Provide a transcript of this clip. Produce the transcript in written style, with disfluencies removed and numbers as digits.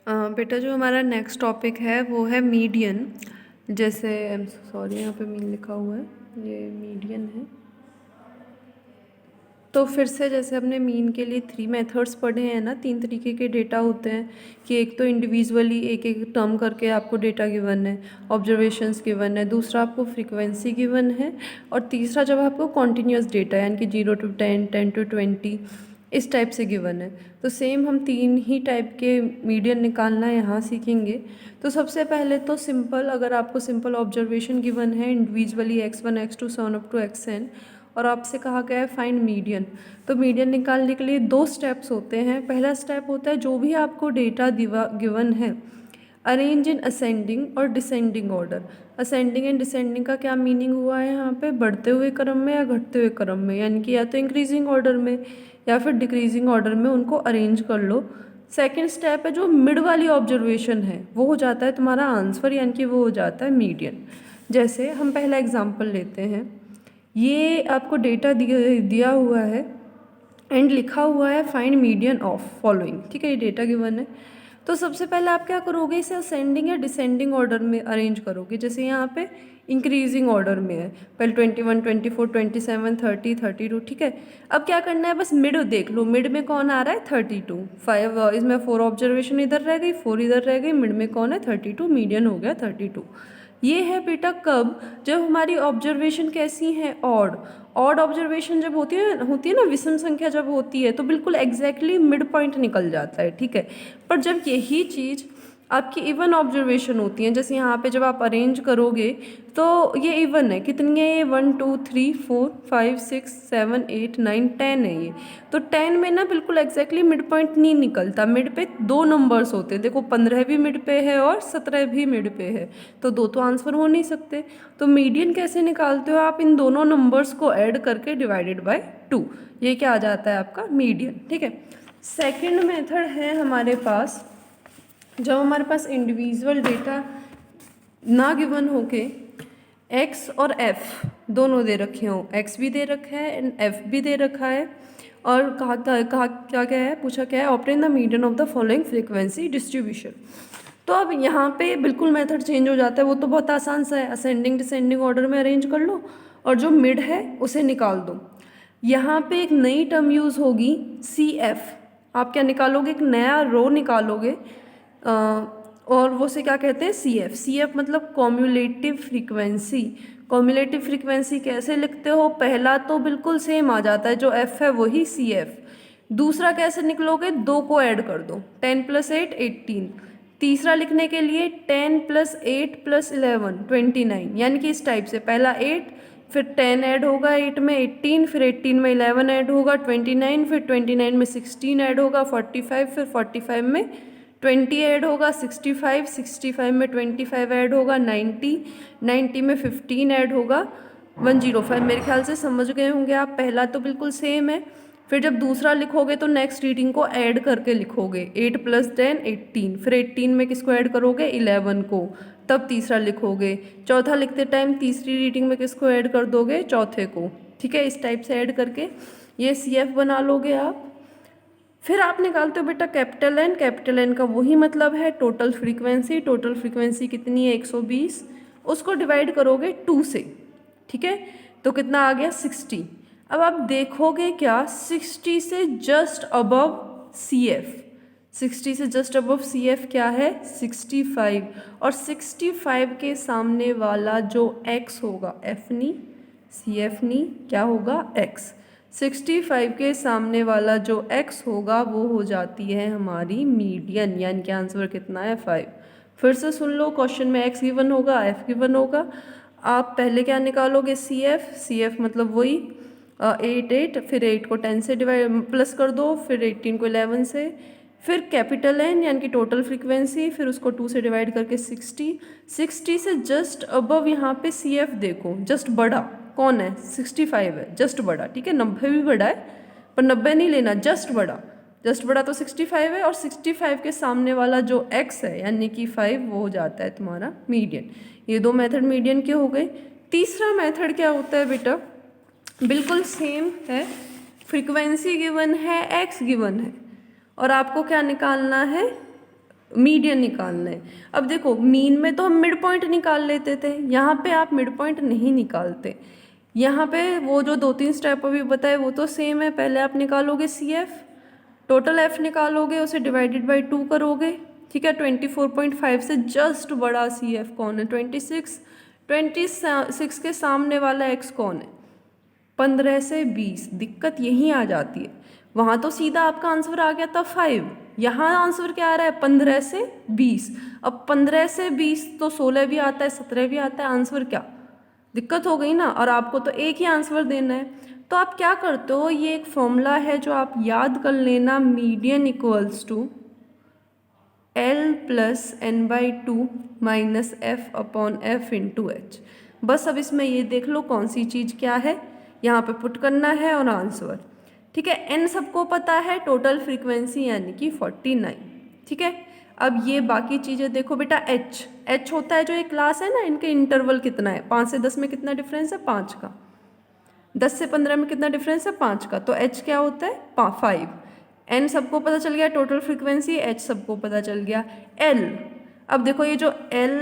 बेटा जो हमारा नेक्स्ट टॉपिक है वो है मीडियन। जैसे सॉरी यहाँ पे मीन लिखा हुआ है, ये मीडियन है। तो फिर से जैसे हमने मीन के लिए 3 मेथड्स पढ़े हैं ना, 3 तरीके के डेटा होते हैं कि एक तो इंडिविजुअली एक एक टर्म करके आपको डेटा गिवन है, ऑब्जर्वेशंस गिवन है, दूसरा आपको फ्रीक्वेंसी गिवन है, और तीसरा जब आपको कॉन्टीन्यूस डेटा यानी कि 0 to 10, 10 to 20 इस टाइप से गिवन है। तो सेम हम 3 ही टाइप के मीडियन निकालना यहाँ सीखेंगे। तो सबसे पहले तो सिंपल, अगर आपको सिंपल ऑब्जर्वेशन गिवन है इंडिविजुअली x1 x2 so on up to xn, और आपसे कहा गया है फाइंड मीडियन, तो मीडियन निकालने के लिए 2 स्टेप्स होते हैं। पहला स्टेप होता है जो भी आपको डेटा गिवन है अरेंज इन असेंडिंग और descending order. Ascending and descending का क्या मीनिंग हुआ है यहाँ पे, बढ़ते हुए क्रम में या घटते हुए क्रम में, यानी कि या तो इंक्रीजिंग ऑर्डर में या फिर डिक्रीजिंग ऑर्डर में उनको अरेंज कर लो। सेकेंड स्टेप है जो मिड वाली ऑब्जर्वेशन है, वो हो जाता है तुम्हारा आंसर, यानी कि वो हो जाता है मीडियन। जैसे हम पहला एग्जाम्पल लेते हैं, ये आपको डेटा दिया हुआ है एंड लिखा हुआ है फाइंड मीडियन ऑफ फॉलोइंग। ठीक है, ये डेटा गिवन है। तो सबसे पहले आप क्या करोगे, इसे असेंडिंग या डिसेंडिंग ऑर्डर में अरेंज करोगे। जैसे यहाँ पे इंक्रीजिंग ऑर्डर में है, पहले 21, 24, 27, 30, 32। ठीक है, अब क्या करना है, बस मिड देख लो, मिड में कौन आ रहा है 32, 5 इसमें 4 ऑब्जर्वेशन इधर रह गई, 4 इधर रह गई, मिड में कौन है 32, मीडियन हो गया 32। ये है बेटा कब, जब हमारी ऑब्जर्वेशन कैसी है, ऑड। ऑड ऑब्जर्वेशन जब होती है ना, विषम संख्या जब होती है तो बिल्कुल एग्जैक्टली मिड पॉइंट निकल जाता है। ठीक है, पर जब यही चीज़ आपकी इवन ऑब्जर्वेशन होती है, जैसे यहाँ पे जब आप अरेंज करोगे तो ये इवन है, कितनी है ये, 1 2 3 4 5 6 7 8 9 10 है ये। तो 10 में ना बिल्कुल एग्जैक्टली मिड पॉइंट नहीं निकलता, मिड पे 2 नंबर्स होते हैं। देखो 15 भी मिड पे है और 17 भी मिड पे है, तो 2 तो आंसर हो नहीं सकते। तो मीडियन कैसे निकालते हो आप, इन दोनों नंबर्स को ऐड करके डिवाइडेड बाय 2, ये क्या आ जाता है आपका मीडियन। ठीक है, सेकेंड मेथड है हमारे पास, जब हमारे पास इंडिविजुअल डेटा ना गिवन होके x और f दोनों दे रखे हों, x भी दे रखा है एंड f भी दे रखा है, और कहा क्या क्या है, पूछा क्या है, obtain the median of the following frequency distribution. तो अब यहाँ पे बिल्कुल मेथड चेंज हो जाता है, वो तो बहुत आसान सा है, असेंडिंग डिसेंडिंग ऑर्डर में अरेंज कर लो और जो मिड है उसे निकाल दो। यहाँ पे एक नई टर्म यूज़ होगी CF, आप क्या निकालोगे, एक नया रो निकालोगे, और वो से क्या कहते हैं CF। CF मतलब कॉम्युलेटिव फ्रीक्वेंसी। कॉम्युलेटिव फ्रीक्वेंसी कैसे लिखते हो, पहला तो बिल्कुल सेम आ जाता है, जो F है वही CF। दूसरा कैसे निकलोगे, 2 को ऐड कर दो, 10 + 8 18। तीसरा लिखने के लिए 10 + 8 + 11 29, यानी कि इस टाइप से, पहला 8 फिर 10 ऐड होगा 8 में 18, फिर 18 में 11 ऐड होगा 29, फिर 29 में 16 ऐड होगा 45, फिर 45 में 20 ऐड होगा 65, 65 में 25 ऐड होगा 90, 90 में 15 ऐड होगा 105। मेरे ख्याल से समझ गए होंगे आप, पहला तो बिल्कुल सेम है। फिर जब दूसरा लिखोगे तो नेक्स्ट रीडिंग को ऐड करके लिखोगे, 8 + 10 18, फिर 18 में किसको ऐड करोगे 11 को, तब तीसरा लिखोगे। चौथा लिखते टाइम तीसरी रीडिंग में किसको ऐड कर दोगे, चौथे को। ठीक है, इस टाइप से ऐड करके ये CF बना लोगे आप। फिर आप निकालते हो बेटा कैपिटल N। कैपिटल N का वही मतलब है टोटल फ्रीक्वेंसी। टोटल फ्रीक्वेंसी कितनी है 120, उसको डिवाइड करोगे 2 से। ठीक है, तो कितना आ गया 60। अब आप देखोगे क्या, 60 से जस्ट अबव CF, 60 से जस्ट अबव CF क्या है 65, और 65 के सामने वाला जो x होगा, F नहीं CF नहीं, क्या होगा x। 65 के सामने वाला जो x होगा वो हो जाती है हमारी मीडियन, यानी कि आंसर कितना है 5। फिर से सुन लो, क्वेश्चन में x गिवन होगा, f गिवन होगा, आप पहले क्या निकालोगे CF। CF मतलब वही 8 8, फिर 8 को 10 से डिवाइड प्लस कर दो, फिर 18 को 11 से, फिर कैपिटल N यानी कि टोटल फ्रीक्वेंसी, फिर उसको 2 से डिवाइड करके 60। 60 से जस्ट अबव यहाँ पे CF देखो, जस्ट बड़ा कौन है 65 है, जस्ट बड़ा। ठीक है, 90 भी बड़ा है पर 90 नहीं लेना, जस्ट बड़ा। जस्ट बड़ा तो 65 है, और 65 के सामने वाला जो x है यानी कि 5, वो हो जाता है तुम्हारा मीडियन। ये 2 मेथड मीडियन के हो गए। तीसरा मेथड क्या होता है बेटा, बिल्कुल सेम है, फ्रीक्वेंसी गिवन है, x गिवन है, और आपको क्या निकालना है मीडियन निकालना है। अब देखो मीन में तो हम मिड पॉइंट निकाल लेते थे, यहाँ पे आप मिड पॉइंट नहीं निकालते। यहाँ पे वो जो 2-3 स्टेप अभी बताए वो तो सेम है। पहले आप निकालोगे CF, टोटल F निकालोगे, उसे डिवाइडेड बाई 2 करोगे, ठीक है। 24.5 से जस्ट बड़ा CF कौन है? 26। 26 के सामने वाला x कौन है? 15 से 20। दिक्कत यहीं आ जाती है, वहाँ तो सीधा आपका आंसर आ गया था 5, यहाँ आंसर क्या आ रहा है? 15 से 20। अब 15 से 20 तो 16 भी आता है, 17 भी आता है, आंसर क्या? दिक्कत हो गई ना। और आपको तो एक ही आंसर देना है, तो आप क्या करते हो, ये एक फॉर्मूला है जो आप याद कर लेना, median equals to L plus n/2 minus F upon F into H। बस अब इसमें ये देख लो कौन सी चीज़ क्या है, यहाँ पे पुट करना है और आंसर, ठीक है। n सबको पता है, टोटल फ्रीक्वेंसी यानी कि 49, ठीक है। अब ये बाकी चीज़ें देखो बेटा, h होता है जो एक क्लास है ना, इनके इंटरवल कितना है? 5 से 10 में कितना डिफरेंस है? 5 का। 10 से 15 में कितना डिफरेंस है? 5 का। तो h क्या होता है? 5। n सबको पता चल गया टोटल फ्रीक्वेंसी, h सबको पता चल गया। l, अब देखो ये जो l